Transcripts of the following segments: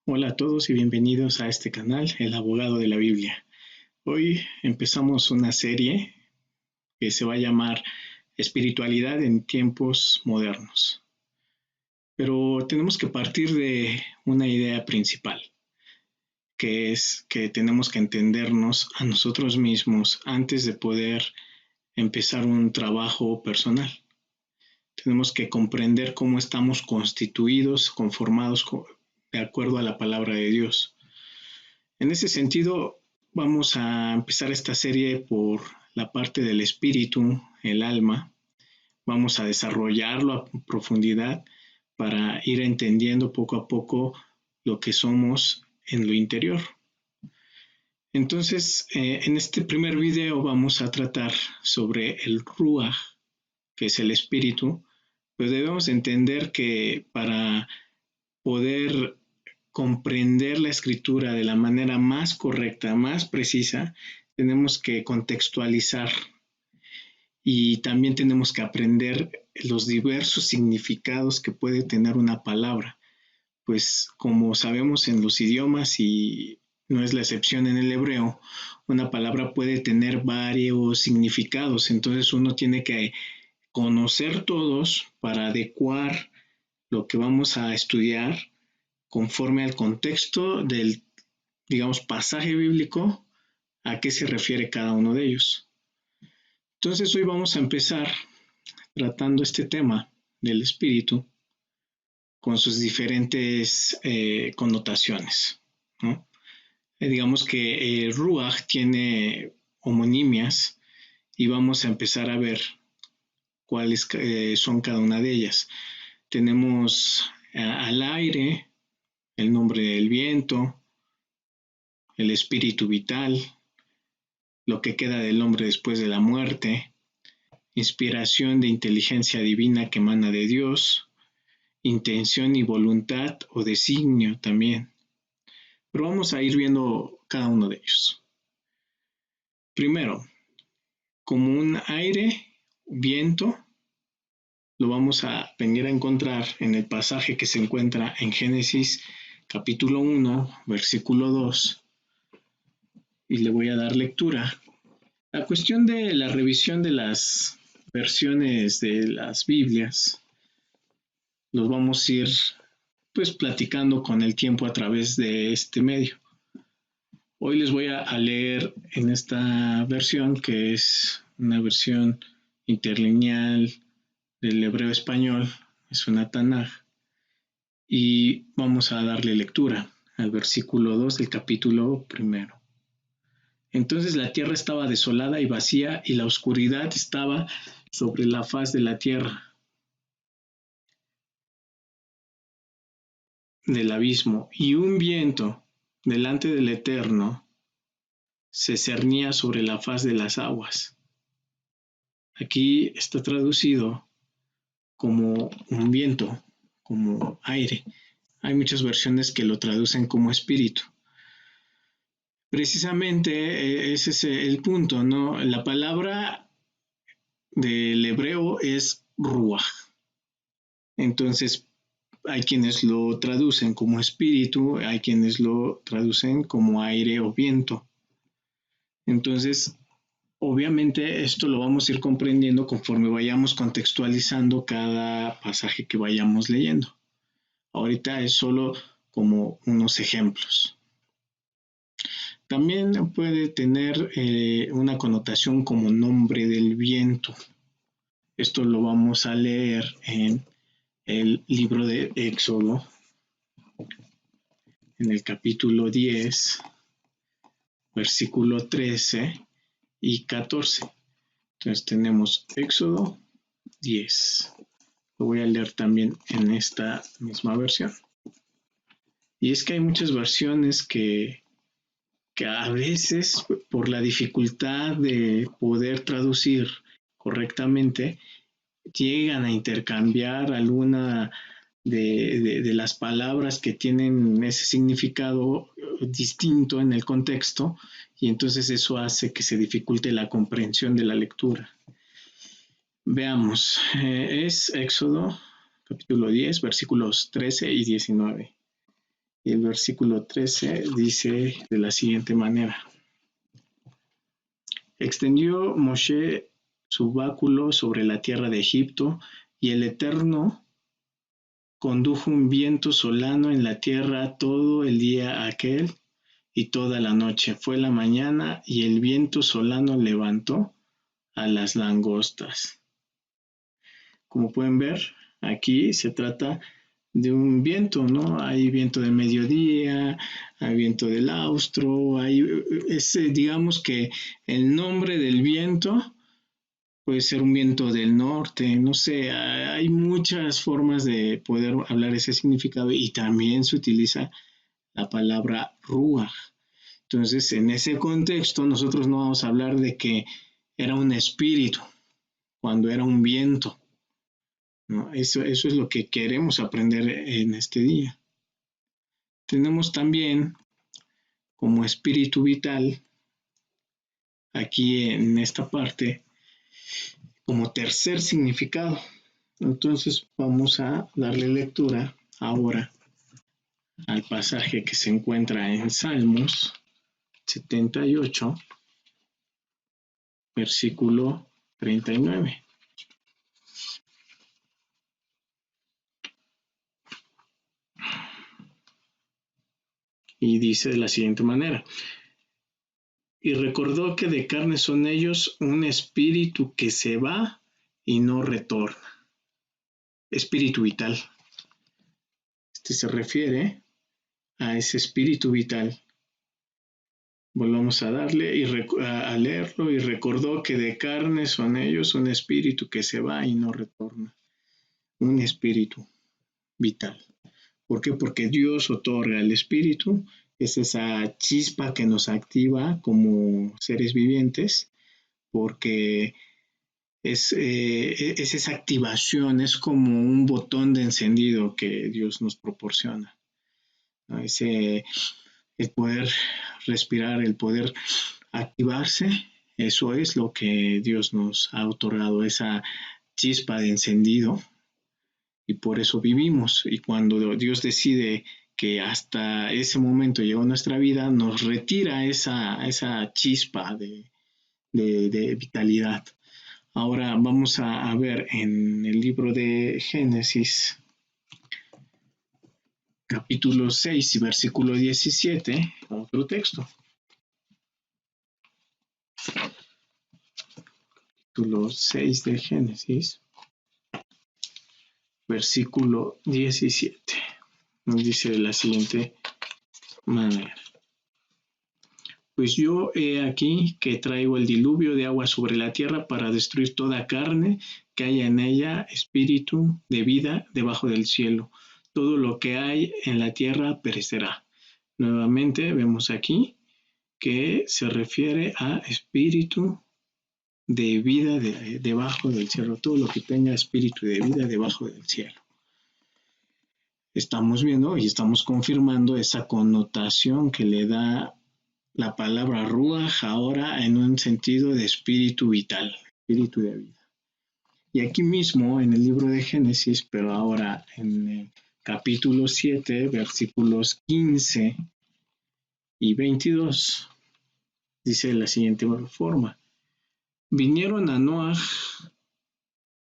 Hola a todos y bienvenidos a este canal, El Abogado de la Biblia. Hoy empezamos una serie que se va a llamar Espiritualidad en tiempos modernos. Pero tenemos que partir de una idea principal, que es que tenemos que entendernos a nosotros mismos antes de poder empezar un trabajo personal. Tenemos que comprender cómo estamos constituidos, conformados de acuerdo a la palabra de Dios. En ese sentido, vamos a empezar esta serie por la parte del espíritu, el alma. Vamos a desarrollarlo a profundidad para ir entendiendo poco a poco lo que somos en lo interior. Entonces, en este primer video vamos a tratar sobre el Ruach, que es el espíritu, pero debemos entender que para poder comprender la escritura de la manera más correcta, más precisa, tenemos que contextualizar y también tenemos que aprender los diversos significados que puede tener una palabra. Pues como sabemos en los idiomas y no es la excepción en el hebreo, una palabra puede tener varios significados, entonces uno tiene que conocer todos para adecuar lo que vamos a estudiar conforme al contexto del, digamos, pasaje bíblico, a qué se refiere cada uno de ellos. Entonces hoy vamos a empezar tratando este tema del espíritu con sus diferentes connotaciones, ¿no? Digamos que Ruach tiene homonimias y vamos a empezar a ver cuáles son cada una de ellas. Tenemos al aire, el nombre del viento, el espíritu vital, lo que queda del hombre después de la muerte, inspiración de inteligencia divina que emana de Dios, intención y voluntad o designio también. Pero vamos a ir viendo cada uno de ellos. Primero, como un aire, viento, lo vamos a venir a encontrar en el pasaje que se encuentra en Génesis capítulo 1, versículo 2, y le voy a dar lectura. La cuestión de la revisión de las versiones de las Biblias los vamos a ir pues platicando con el tiempo a través de este medio. Hoy les voy a leer en esta versión, que es una versión interlineal del hebreo español, es una Tanaj, y vamos a darle lectura al versículo 2 del capítulo 1. Entonces la tierra estaba desolada y vacía, y la oscuridad estaba sobre la faz de la tierra, del abismo, y un viento delante del Eterno se cernía sobre la faz de las aguas. Aquí está traducido como un viento, como aire. Hay muchas versiones que lo traducen como espíritu. Precisamente ese es el punto, ¿no? La palabra del hebreo es ruach. Entonces, hay quienes lo traducen como espíritu, hay quienes lo traducen como aire o viento. Entonces, obviamente esto lo vamos a ir comprendiendo conforme vayamos contextualizando cada pasaje que vayamos leyendo. Ahorita es solo como unos ejemplos. También puede tener una connotación como nombre del viento. Esto lo vamos a leer en el libro de Éxodo, en el capítulo 10, versículo 13 y 14. Entonces tenemos Éxodo 10. Lo voy a leer también en esta misma versión. Y es que hay muchas versiones que a veces, por la dificultad de poder traducir correctamente, llegan a intercambiar alguna de las palabras que tienen ese significado distinto en el contexto, y entonces eso hace que se dificulte la comprensión de la lectura. Veamos, es Éxodo capítulo 10, versículos 13 y 19. Y el versículo 13 dice de la siguiente manera. Extendió Moshe su báculo sobre la tierra de Egipto, y el Eterno condujo un viento solano en la tierra todo el día aquel y toda la noche. Fue la mañana y el viento solano levantó a las langostas. Como pueden ver, aquí se trata de un viento, ¿no? Hay viento de mediodía, hay viento del austro, digamos que el nombre del viento puede ser un viento del norte, no sé, hay muchas formas de poder hablar ese significado y también se utiliza la palabra ruach. Entonces, en ese contexto, nosotros no vamos a hablar de que era un espíritu, cuando era un viento, ¿no? Eso es lo que queremos aprender en este día. Tenemos también como espíritu vital, aquí en esta parte, como tercer significado. Entonces vamos a darle lectura ahora al pasaje que se encuentra en Salmos 78, versículo 39. Y dice de la siguiente manera: y recordó que de carne son ellos, un espíritu que se va y no retorna. Espíritu vital. Este se refiere a ese espíritu vital. Volvamos a darle a leerlo. Y recordó que de carne son ellos, un espíritu que se va y no retorna. Un espíritu vital. ¿Por qué? Porque Dios otorga el espíritu, es esa chispa que nos activa como seres vivientes, porque es esa activación, es como un botón de encendido que Dios nos proporciona, ¿no? El poder respirar, el poder activarse, eso es lo que Dios nos ha otorgado, esa chispa de encendido, y por eso vivimos. Y cuando Dios decide que hasta ese momento llegó nuestra vida, nos retira esa chispa de vitalidad. Ahora vamos a ver en el libro de Génesis, capítulo 6 y versículo 17, otro texto. Capítulo 6 de Génesis, versículo 17. Nos dice de la siguiente manera: pues yo he aquí que traigo el diluvio de agua sobre la tierra para destruir toda carne que haya en ella, espíritu de vida debajo del cielo. Todo lo que hay en la tierra perecerá. Nuevamente vemos aquí que se refiere a espíritu de vida debajo del cielo. Todo lo que tenga espíritu de vida debajo del cielo. Estamos viendo y estamos confirmando esa connotación que le da la palabra ruach ahora en un sentido de espíritu vital, espíritu de vida. Y aquí mismo en el libro de Génesis, pero ahora en el capítulo 7, versículos 15 y 22, dice de la siguiente forma: vinieron a Noaj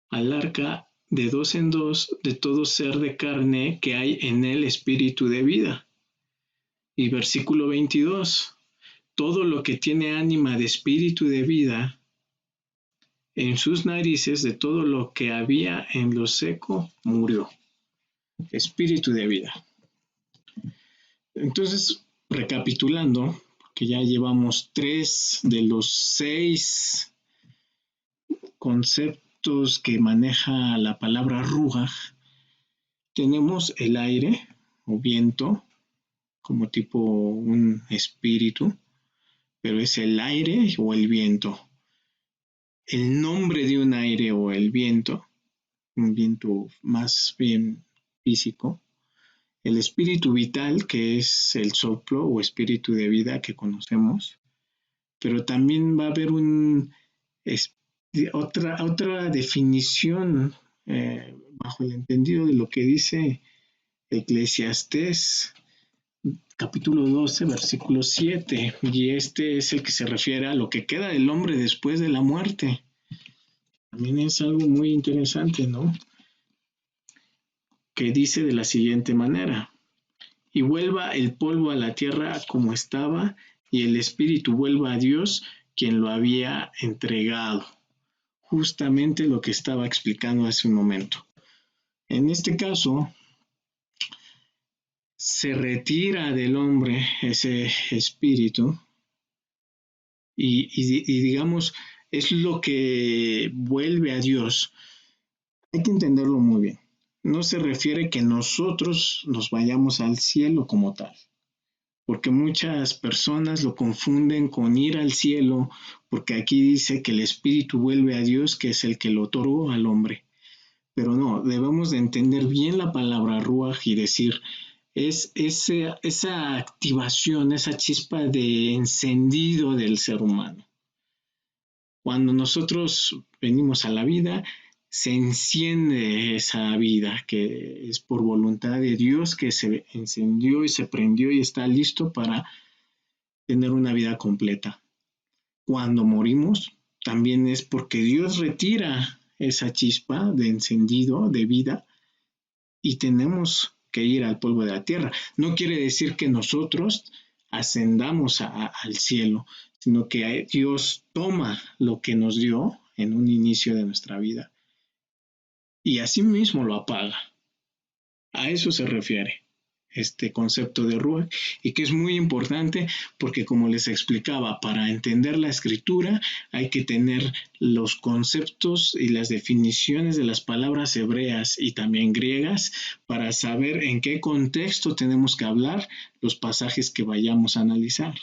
al arca de dos en dos de todo ser de carne que hay en él espíritu de vida. Y versículo 22, todo lo que tiene ánima de espíritu de vida, en sus narices de todo lo que había en lo seco murió. Espíritu de vida. Entonces, recapitulando, porque ya llevamos 3 de los 6 conceptos que maneja la palabra ruach, tenemos el aire o viento, como tipo un espíritu, pero es el aire o el viento. El nombre de un aire o el viento, un viento más bien físico. El espíritu vital, que es el soplo o espíritu de vida que conocemos, pero también va a haber otra definición bajo el entendido de lo que dice Eclesiastés capítulo 12, versículo 7, y este es el que se refiere a lo que queda del hombre después de la muerte. También es algo muy interesante, ¿no? Que dice de la siguiente manera: y vuelva el polvo a la tierra como estaba, y el espíritu vuelva a Dios, quien lo había entregado. Justamente lo que estaba explicando hace un momento. En este caso, se retira del hombre ese espíritu y digamos, es lo que vuelve a Dios. Hay que entenderlo muy bien. No se refiere que nosotros nos vayamos al cielo como tal, porque muchas personas lo confunden con ir al cielo, porque aquí dice que el espíritu vuelve a Dios, que es el que lo otorgó al hombre. Pero no, debemos de entender bien la palabra ruaj y decir, es esa activación, esa chispa de encendido del ser humano. Cuando nosotros venimos a la vida, se enciende esa vida que es por voluntad de Dios, que se encendió y se prendió y está listo para tener una vida completa. Cuando morimos, también es porque Dios retira esa chispa de encendido, de vida, y tenemos que ir al polvo de la tierra. No quiere decir que nosotros ascendamos al cielo, sino que Dios toma lo que nos dio en un inicio de nuestra vida y así mismo lo apaga. A eso se refiere este concepto de Ruach, y que es muy importante porque, como les explicaba, para entender la escritura hay que tener los conceptos y las definiciones de las palabras hebreas y también griegas para saber en qué contexto tenemos que hablar los pasajes que vayamos a analizar.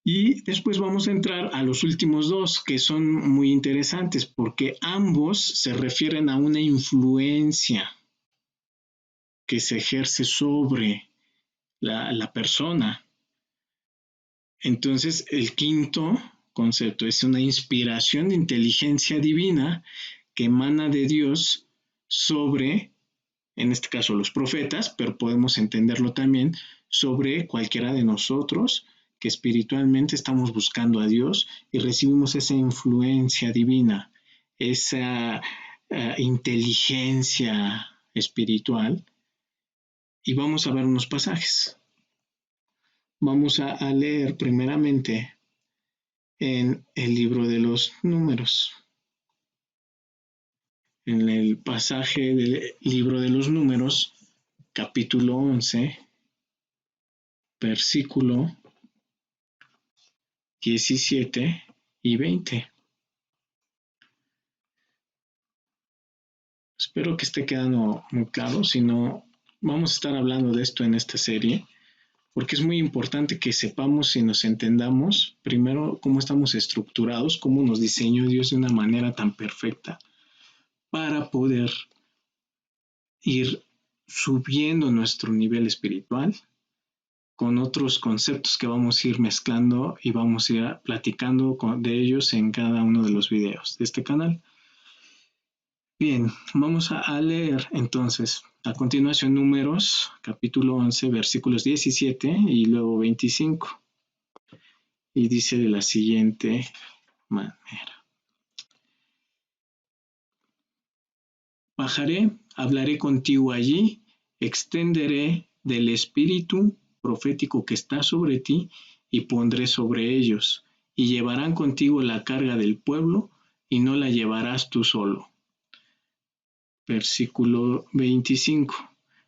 Y después vamos a entrar a los últimos dos, que son muy interesantes porque ambos se refieren a una influencia que se ejerce sobre la persona. Entonces, el quinto concepto es una inspiración de inteligencia divina que emana de Dios sobre, en este caso, los profetas, pero podemos entenderlo también sobre cualquiera de nosotros que espiritualmente estamos buscando a Dios y recibimos esa influencia divina, esa inteligencia espiritual. Y vamos a ver unos pasajes. Vamos a leer primeramente en el libro de los Números. En el pasaje del libro de los Números, capítulo 11, versículo 17 y 20. Espero que esté quedando muy claro, si no, vamos a estar hablando de esto en esta serie, porque es muy importante que sepamos y nos entendamos, primero, cómo estamos estructurados, cómo nos diseñó Dios de una manera tan perfecta, para poder ir subiendo nuestro nivel espiritual con otros conceptos que vamos a ir mezclando y vamos a ir platicando de ellos en cada uno de los videos de este canal. Bien, vamos a leer entonces a continuación Números, capítulo 11, versículos 17 y luego 25. Y dice de la siguiente manera: bajaré, hablaré contigo allí, extenderé del espíritu profético que está sobre ti y pondré sobre ellos, y llevarán contigo la carga del pueblo, y no la llevarás tú solo. Versículo 25.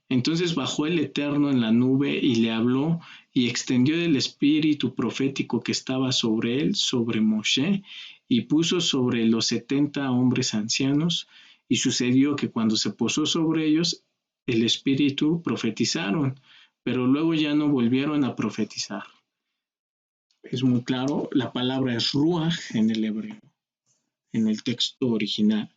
Entonces bajó el Eterno en la nube y le habló, y extendió el espíritu profético que estaba sobre él, sobre Moshe, y puso sobre los 70 hombres ancianos, y sucedió que cuando se posó sobre ellos, el espíritu profetizaron, pero luego ya no volvieron a profetizar. Es muy claro, la palabra es ruaj en el hebreo, en el texto original.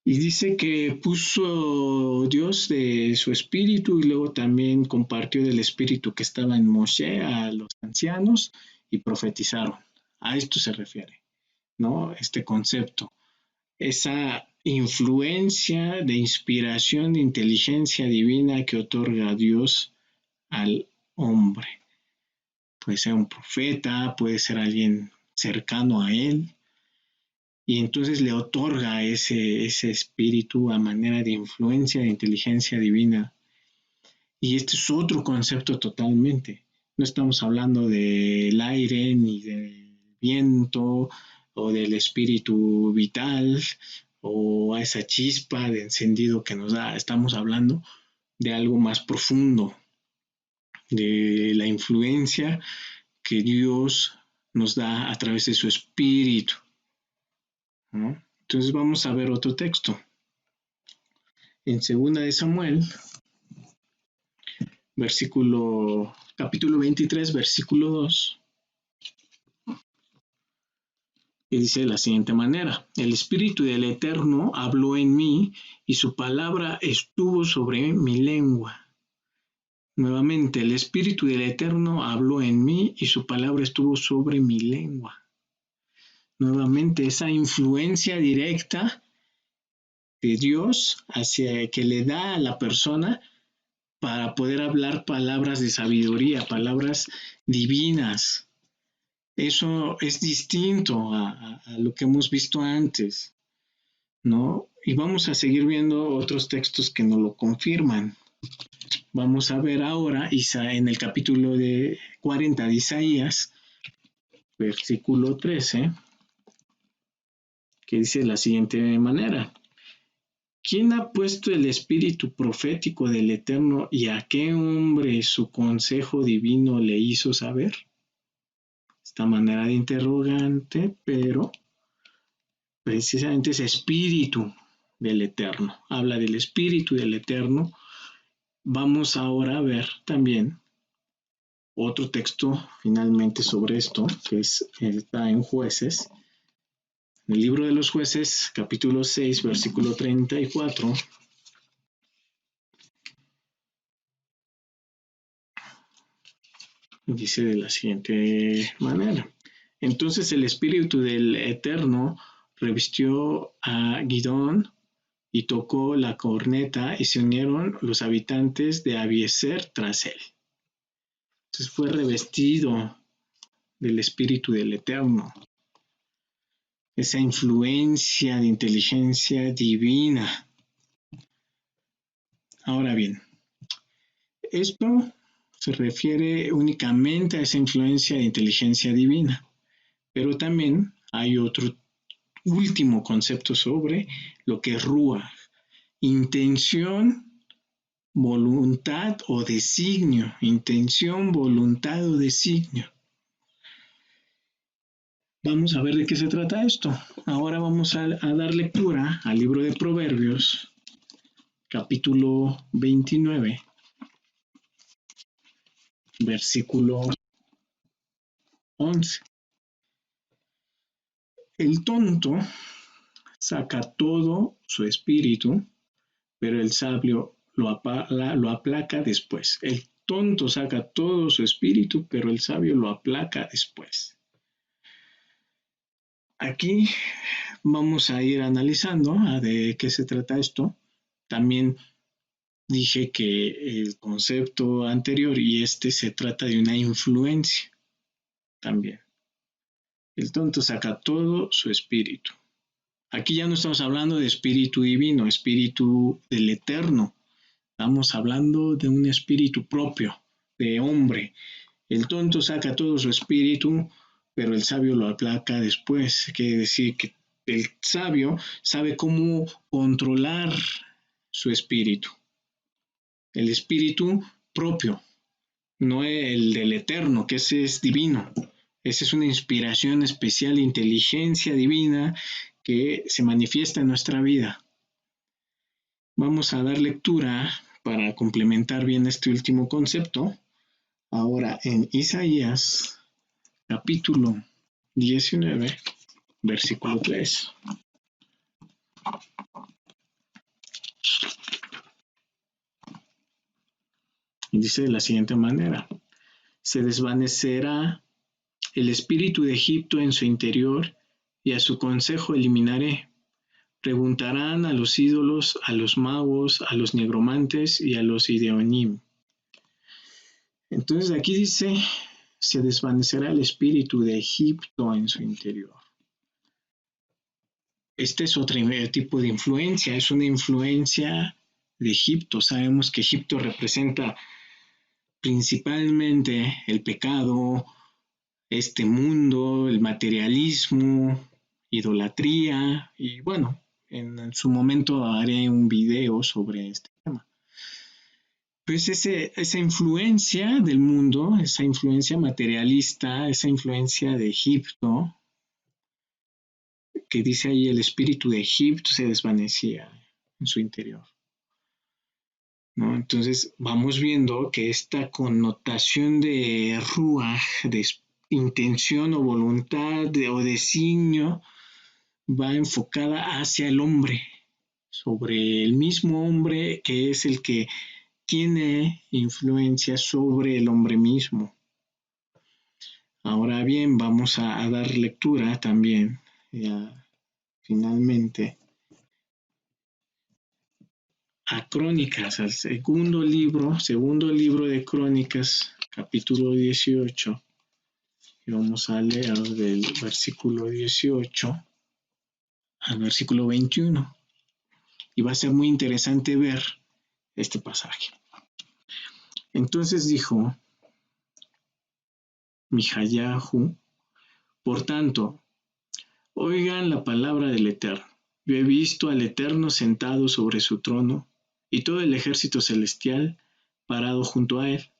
Y dice que puso Dios de su espíritu y luego también compartió del espíritu que estaba en Moshe a los ancianos y profetizaron. A esto se refiere, ¿no? Este concepto, esa influencia de inspiración, de inteligencia divina que otorga Dios al hombre. Puede ser un profeta, puede ser alguien cercano a él, y entonces le otorga ese espíritu a manera de influencia, de inteligencia divina. Y este es otro concepto totalmente. No estamos hablando del aire, ni del viento, o del espíritu vital, o a esa chispa de encendido que nos da. Estamos hablando de algo más profundo, de la influencia que Dios nos da a través de su espíritu, ¿no? Entonces vamos a ver otro texto. En 2 de Samuel, capítulo 23, versículo 2, que dice de la siguiente manera: el Espíritu del Eterno habló en mí y su palabra estuvo sobre mi lengua. Nuevamente, el Espíritu del Eterno habló en mí y su palabra estuvo sobre mi lengua. Nuevamente, esa influencia directa de Dios hacia que le da a la persona para poder hablar palabras de sabiduría, palabras divinas. Eso es distinto a lo que hemos visto antes, ¿no? Y vamos a seguir viendo otros textos que nos lo confirman. Vamos a ver ahora en el capítulo 40 de Isaías, versículo 13, que dice de la siguiente manera: ¿quién ha puesto el espíritu profético del Eterno y a qué hombre su consejo divino le hizo saber? Esta manera de interrogante, pero precisamente es espíritu del Eterno. Habla del espíritu del Eterno. Vamos ahora a ver también otro texto finalmente sobre esto, que está en Jueces. En el libro de los Jueces, capítulo 6, versículo 34. Dice de la siguiente manera: entonces el Espíritu del Eterno revistió a Gidón y tocó la corneta y se unieron los habitantes de Abiezer tras él. Entonces fue revestido del Espíritu del Eterno. Esa influencia de inteligencia divina. Ahora bien, esto se refiere únicamente a esa influencia de inteligencia divina, pero también hay otro último concepto sobre lo que es Ruach: intención, voluntad o designio. Intención, voluntad o designio. Vamos a ver de qué se trata esto. Ahora vamos a dar lectura al libro de Proverbios, capítulo 29, versículo 11. El tonto saca todo su espíritu, pero el sabio lo aplaca después. El tonto saca todo su espíritu, pero el sabio lo aplaca después. Aquí vamos a ir analizando de qué se trata esto. También dije que el concepto anterior y se trata de una influencia también. El tonto saca todo su espíritu. Aquí ya no estamos hablando de espíritu divino, espíritu del Eterno. Estamos hablando de un espíritu propio, de hombre. El tonto saca todo su espíritu, pero el sabio lo aplaca después. Quiere decir que el sabio sabe cómo controlar su espíritu. El espíritu propio, no el del Eterno, que ese es divino. Esa es una inspiración especial, inteligencia divina que se manifiesta en nuestra vida. Vamos a dar lectura para complementar bien este último concepto. Ahora en Isaías, capítulo 19, versículo 3. Dice de la siguiente manera: se desvanecerá el espíritu de Egipto en su interior, y a su consejo eliminaré. Preguntarán a los ídolos, a los magos, a los negromantes y a los ideonim. Entonces aquí dice, se desvanecerá el espíritu de Egipto en su interior. Este es otro tipo de influencia, es una influencia de Egipto. Sabemos que Egipto representa principalmente el pecado, este mundo, el materialismo, idolatría, y bueno, en su momento haré un video sobre este tema. Pues esa influencia del mundo, esa influencia materialista, esa influencia de Egipto, que dice ahí el espíritu de Egipto se desvanecía en su interior, ¿no? Entonces vamos viendo que esta connotación de ruaj, de intención o voluntad o designio, va enfocada hacia el hombre, sobre el mismo hombre que es el que tiene influencia sobre el hombre mismo. Ahora bien, vamos a dar lectura también, ya, finalmente, a Crónicas, al segundo libro de Crónicas, capítulo 18, y vamos a leer del versículo 18 al versículo 21. Y va a ser muy interesante ver este pasaje. Entonces dijo Mijayahu, por tanto, oigan la palabra del Eterno. Yo he visto al Eterno sentado sobre su trono y todo el ejército celestial parado junto a él,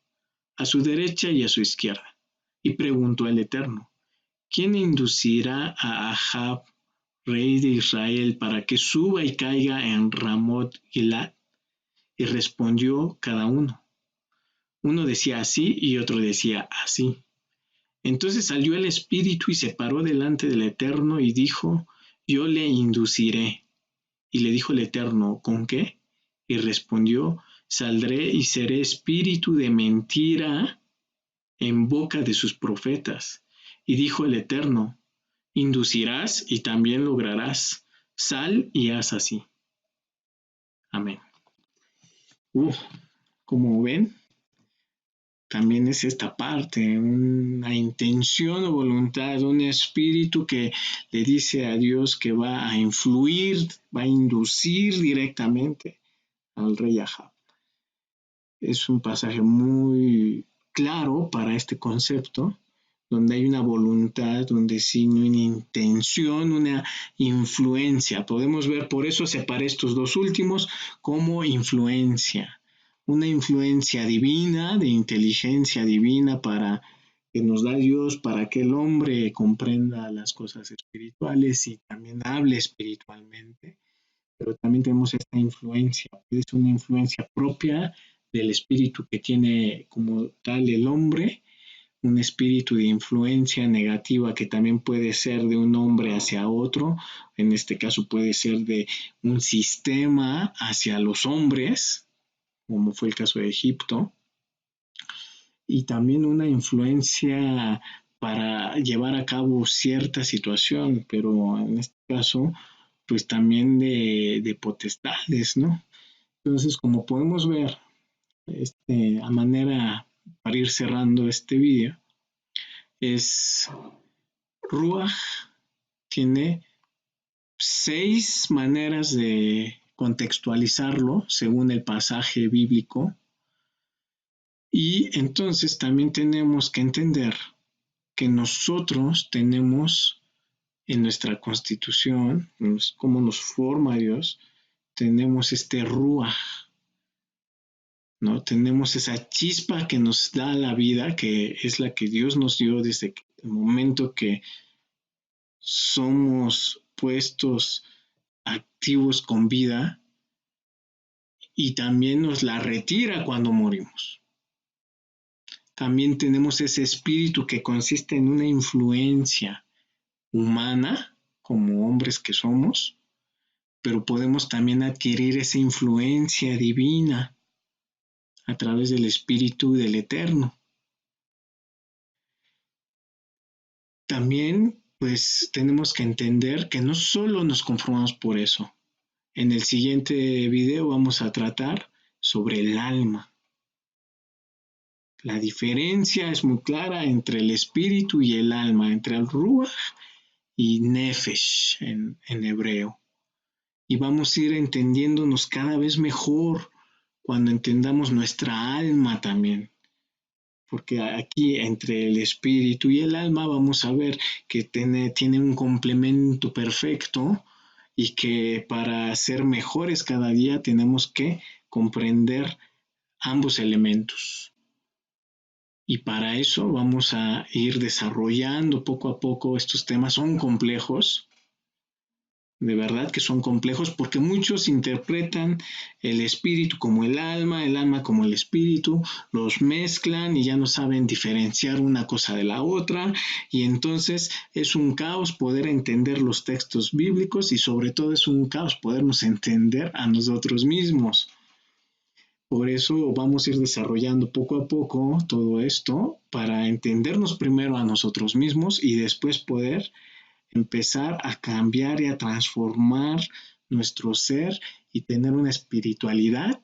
a su derecha y a su izquierda. Y preguntó al Eterno, ¿quién inducirá a Ahab, rey de Israel, para que suba y caiga en Ramot Gilad? Y respondió cada uno. Uno decía así y otro decía así. Entonces salió el espíritu y se paró delante del Eterno y dijo, yo le induciré. Y le dijo el Eterno, ¿con qué? Y respondió, saldré y seré espíritu de mentira en boca de sus profetas. Y dijo el Eterno, inducirás y también lograrás. Sal y haz así. Amén. Como ven, también es esta parte, una intención o voluntad, un espíritu que le dice a Dios que va a influir, va a inducir directamente al rey Ahab. Es un pasaje muy claro para este concepto, donde hay una voluntad, un designio, una intención, una influencia. Podemos ver, por eso separé estos dos últimos como influencia. Una influencia divina, de inteligencia divina para que nos da Dios para que el hombre comprenda las cosas espirituales y también hable espiritualmente. Pero también tenemos esta influencia, es una influencia propia del espíritu que tiene como tal el hombre, un espíritu de influencia negativa que también puede ser de un hombre hacia otro, en este caso puede ser de un sistema hacia los hombres, como fue el caso de Egipto, y también una influencia para llevar a cabo cierta situación, pero en este caso, pues también de potestades, ¿no? Entonces, como podemos ver, a manera para ir cerrando este vídeo, es Ruach tiene 6 maneras de contextualizarlo según el pasaje bíblico. Y entonces también tenemos que entender que nosotros tenemos en nuestra constitución, cómo nos forma Dios, tenemos este Ruach, ¿no? Tenemos esa chispa que nos da la vida, que es la que Dios nos dio desde el momento que somos puestos activos con vida, y también nos la retira cuando morimos. También tenemos ese espíritu que consiste en una influencia humana, como hombres que somos, pero podemos también adquirir esa influencia divina a través del Espíritu del Eterno. También, pues, tenemos que entender que no solo nos conformamos por eso. En el siguiente video vamos a tratar sobre el alma. La diferencia es muy clara entre el espíritu y el alma, entre el ruach y nefesh en hebreo. Y vamos a ir entendiéndonos cada vez mejor cuando entendamos nuestra alma también. Porque aquí entre el espíritu y el alma vamos a ver que tiene un complemento perfecto y que para ser mejores cada día tenemos que comprender ambos elementos. Y para eso vamos a ir desarrollando poco a poco estos temas. Son complejos, de verdad que son complejos porque muchos interpretan el espíritu como el alma como el espíritu, los mezclan y ya no saben diferenciar una cosa de la otra y entonces es un caos poder entender los textos bíblicos y sobre todo es un caos podernos entender a nosotros mismos. Por eso vamos a ir desarrollando poco a poco todo esto para entendernos primero a nosotros mismos y después poder empezar a cambiar y a transformar nuestro ser y tener una espiritualidad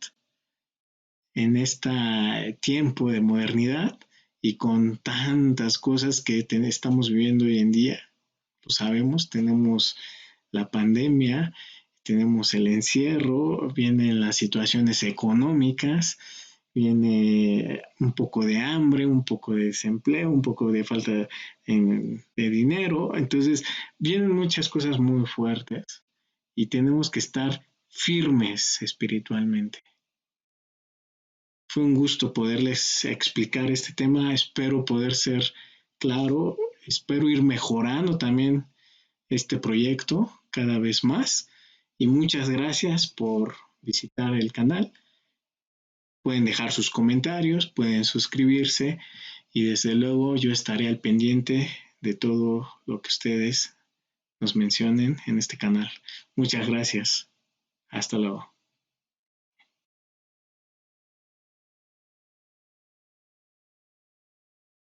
en este tiempo de modernidad y con tantas cosas que estamos viviendo hoy en día. Lo sabemos, tenemos la pandemia, tenemos el encierro, vienen las situaciones económicas, viene un poco de hambre, un poco de desempleo, un poco de falta de dinero. Entonces, vienen muchas cosas muy fuertes y tenemos que estar firmes espiritualmente. Fue un gusto poderles explicar este tema. Espero poder ser claro, espero ir mejorando también este proyecto cada vez más. Y muchas gracias por visitar el canal. Pueden dejar sus comentarios, pueden suscribirse y desde luego yo estaré al pendiente de todo lo que ustedes nos mencionen en este canal. Muchas gracias. Hasta luego.